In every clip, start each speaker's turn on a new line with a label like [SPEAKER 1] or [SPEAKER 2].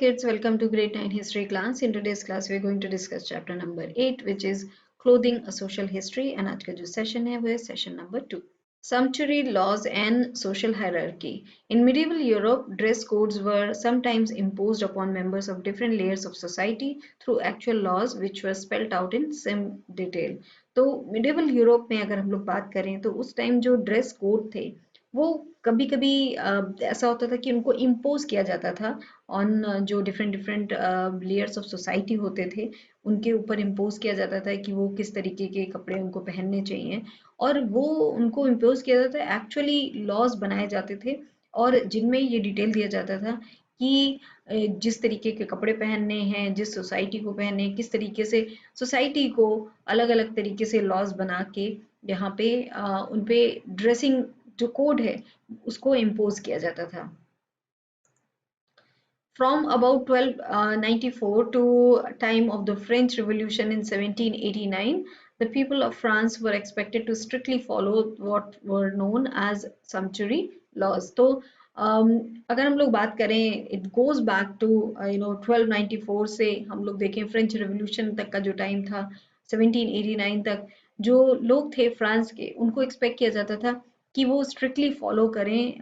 [SPEAKER 1] kids, welcome to grade 9 history class. In today's class we are going to discuss chapter number 8 which is clothing a social history and आज का जो session है वो है session number 2. Sumptuary laws and social hierarchy. In medieval Europe, dress codes were sometimes imposed upon members of different layers of society through actual laws which were spelled out in some detail. तो medieval Europe में अगर हम लोग बात करें तो उस time जो ड्रेस कोड थे वो कभी कभी ऐसा होता था कि उनको इम्पोज किया जाता था ऑन जो different different layers of society होते थे उनके ऊपर इम्पोज किया जाता था कि वो किस तरीके के कपड़े उनको पहनने चाहिए और वो उनको इम्पोज किया जाता था एक्चुअली लॉज बनाए जाते थे और जिनमें ये डिटेल दिया जाता था कि जिस तरीके के कपड़े पहनने हैं जिस सोसाइटी को पहनने किस तरीके से सोसाइटी को अलग अलग तरीके से लॉज बना के यहाँ पे उन पे ड्रेसिंग जो कोड है उसको इम्पोज किया जाता था. From about 1294 to time of the French Revolution in 1789, the people of France were expected to strictly follow what were known as sumptuary laws. तो अगर हम लोग बात करें it goes back to 1294 से हम लोग देखें फ्रेंच रेवोल्यूशन तक का जो टाइम था 1789 तक जो लोग थे फ्रांस के उनको एक्सपेक्ट किया जाता था कि वो स्ट्रिक्टली फॉलो करें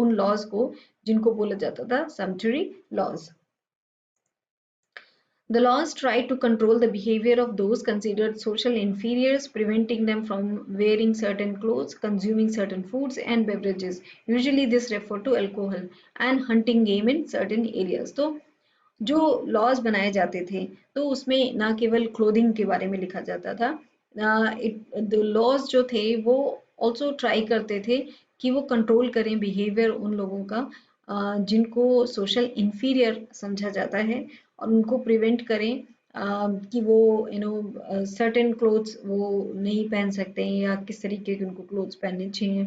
[SPEAKER 1] उन लॉज को जिनको बोला जाता था sumptuary laws. The laws tried to control the behavior of those considered social inferiors, preventing them from wearing certain clothes, consuming certain foods and beverages. Usually this referred to alcohol and hunting game in certain areas. तो जो laws बनाए जाते थे तो उसमें ना केवल clothing के बारे में लिखा जाता था द लॉज जो थे वो ऑल्सो ट्राई करते थे कि वो कंट्रोल करें बिहेवियर उन लोगों का जिनको सोशल इंफीरियर समझा जाता है और उनको प्रिवेंट करें कि वो सर्टेन क्लोथ्स वो नहीं पहन सकते हैं या किस तरीके के उनको क्लोथ्स पहनने चाहिए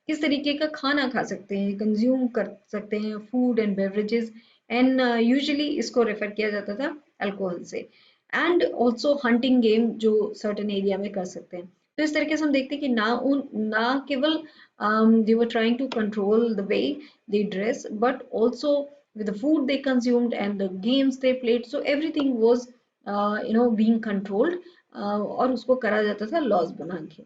[SPEAKER 1] किस तरीके का खाना खा सकते हैं कंज्यूम कर सकते हैं food and beverages and usually इसको रेफर किया जाता था अल्कोहल से एंड ऑल्सो हंटिंग गेम जो सर्टेन एरिया में कर सकते हैं. तो इस तरीके से हम देखते हैं कि ना केवल they were trying to control the way they dress but also with the food they consumed and the games they played, so everything was being controlled और उसको करा जाता था laws बना के.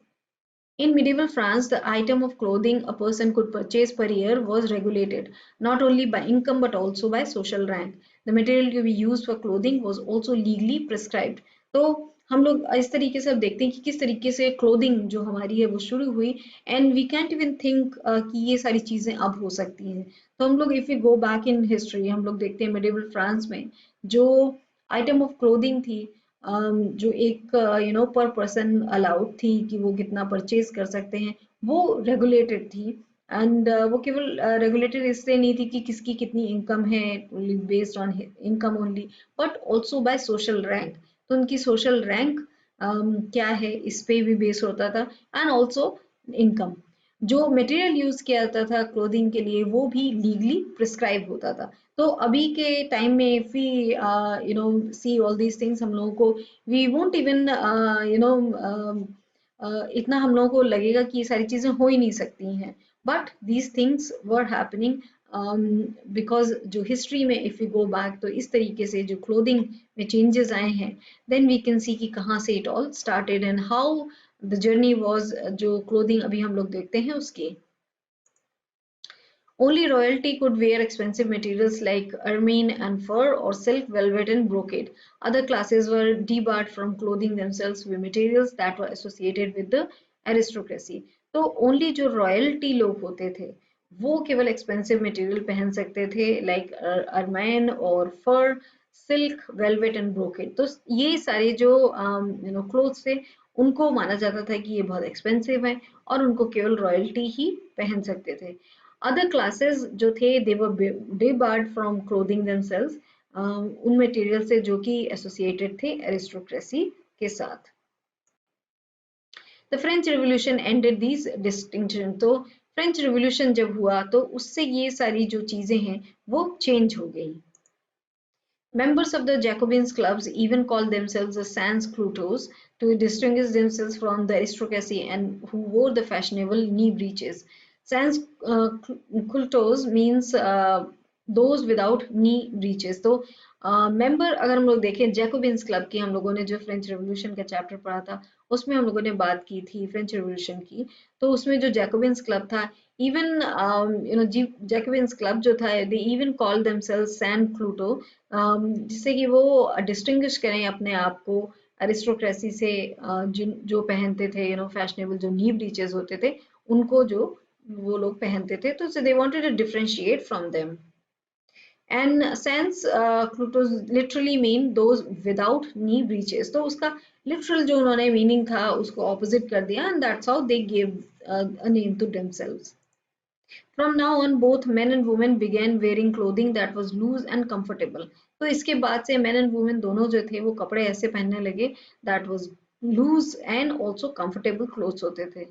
[SPEAKER 1] In medieval France, the item of clothing a person could purchase per year was regulated, not only by income but also by social rank. The material to be used for clothing was also legally prescribed. तो हम लोग इस तरीके से अब देखते हैं कि किस तरीके से क्लोथिंग जो हमारी है वो शुरू हुई and we can't even think कि ये सारी चीज़ें अब हो सकती हैं. तो हम लोग if you go back in history हम लोग देखते हैं मिडिवल फ्रांस में जो आइटम ऑफ क्लोथिंग थी जो एक पर पर्सन अलाउड थी कि वो कितना परचेज कर सकते हैं वो रेगुलेटेड थी एंड वो केवल रेगुलेटेड इससे नहीं थी कि किसकी कितनी इनकम है based on income only but also by social rank. तो उनकी सोशल रैंक क्या है इस पे भी बेस होता था एंड ऑल्सो इनकम. जो मटेरियल यूज किया जाता था क्लोथिंग के लिए वो भी लीगली प्रिस्क्राइब होता था. तो अभी के टाइम में if we see all these things हम लोगों को वी वोंट इवन इतना हम लोगों को लगेगा कि ये सारी चीजें हो ही नहीं सकती हैं but these things were happening because जो हिस्ट्री में इफ यू गो बैक तो इस तरीके से जो क्लोथिंग में चेंजेस आए हैं देन वी कैन सी कि कहाँ से it all started and how the journey was जो क्लोथिंग अभी हम लोग देखते हैं उसके. Only royalty could wear expensive materials like ermine and fur or silk, velvet and brocade. Other classes were debarred from clothing themselves with materials that were associated with the aristocracy. तो only जो royalty लोग होते थे वो केवल expensive material पहन सकते थे like ermine और fur, silk, velvet and brocade. तो ये सारे जो clothes थे उनको माना जाता था कि ये बहुत expensive है और उनको केवल royalty ही पहन सकते थे. Other classes जो थे they were debarred from clothing themselves उन मटेरियल से जो कि एसोसिएटेड थे एरिस्टोक्रेसी के साथ. The French Revolution ended these distinctions. तो फ्रेंच रिवोल्यूशन जब हुआ तो उससे ये सारी जो चीजें हैं वो चेंज हो गई. Members of the Jacobins clubs even called themselves the sans cloutons to distinguish themselves from the aristocracy and who wore the fashionable knee breeches. Sans cultos means those without knee breaches. तो member अगर हम लोग देखें Jacobins club की, हम लोगों ने जो फ्रेंच रेवोल्यूशन का चैप्टर पढ़ा था उसमें हम लोगों ने बात की थी फ्रेंच रेवोल्यूशन की। तो उसमें जो जैकोबिन्स क्लब था, इवन जी जैकोबिन्स क्लब जो था, they even call themselves sans culottes, जिससे कि वो डिस्टिंग्विश करें अपने आप को अरिस्टोक्रेसी से, जिन जो पहनते थे फैशनेबल जो नी ब्रीचेस होते थे, उनको जो वो लोग पहनते थे, तो they wanted to differentiate from them. And since Plutos literally mean those without knee breeches, तो उसका literal जो उन्होंने meaning था उसको opposite कर दिया, and that's how they gave a name to themselves. From now on, both men and women began wearing clothing that was loose and comfortable. तो इसके बाद से men and women दोनों जो थे वो कपड़े ऐसे पहनने लगे that was loose and also comfortable clothes होते थे.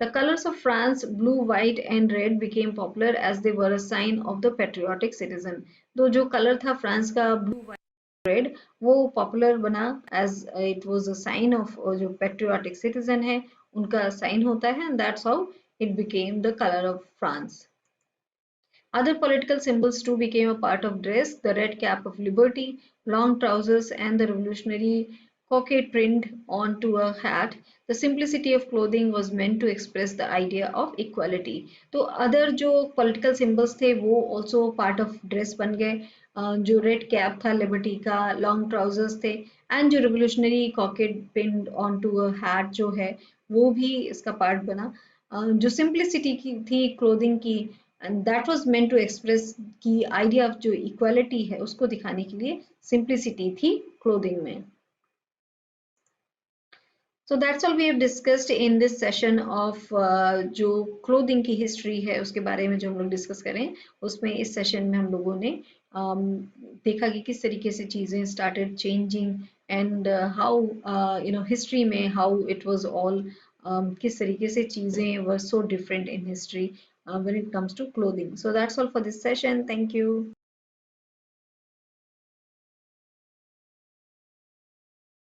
[SPEAKER 1] The colors of France, blue, white and red became popular as they were a sign of the patriotic citizen. तो जो color था फ्रांस का blue, white, red, वो popular बना as it was a sign of जो patriotic citizen है उनका sign होता है, and that's how it became the color of France. Other political symbols too became a part of dress: the red cap of liberty, long trousers, and the revolutionary cockade print onto a hat. The simplicity of clothing was meant to express the idea of equality. तो other जो political symbols थे वो also part of dress बन गए. जो red cap था liberty का, long trousers थे, and जो revolutionary cockade pinned onto a hat जो है वो भी इसका part बना. जो simplicity की थी clothing की, and that was meant to express की आइडिया ऑफ जो इक्वालिटी है उसको दिखाने के लिए सिंप्लिसिटी थी क्लोथिंग में. So that's all we have discussed in this session of जो क्लोथिंग की हिस्ट्री है उसके बारे में जो हम लोग डिस्कस करें, उसमें इस सेशन में हम लोगों ने देखा कि किस तरीके से चीज़ें started changing, and how history में हाउ इट वाज ऑल, किस तरीके से चीज़ें were so different in history when it comes to clothing. So that's all for this session. Thank you.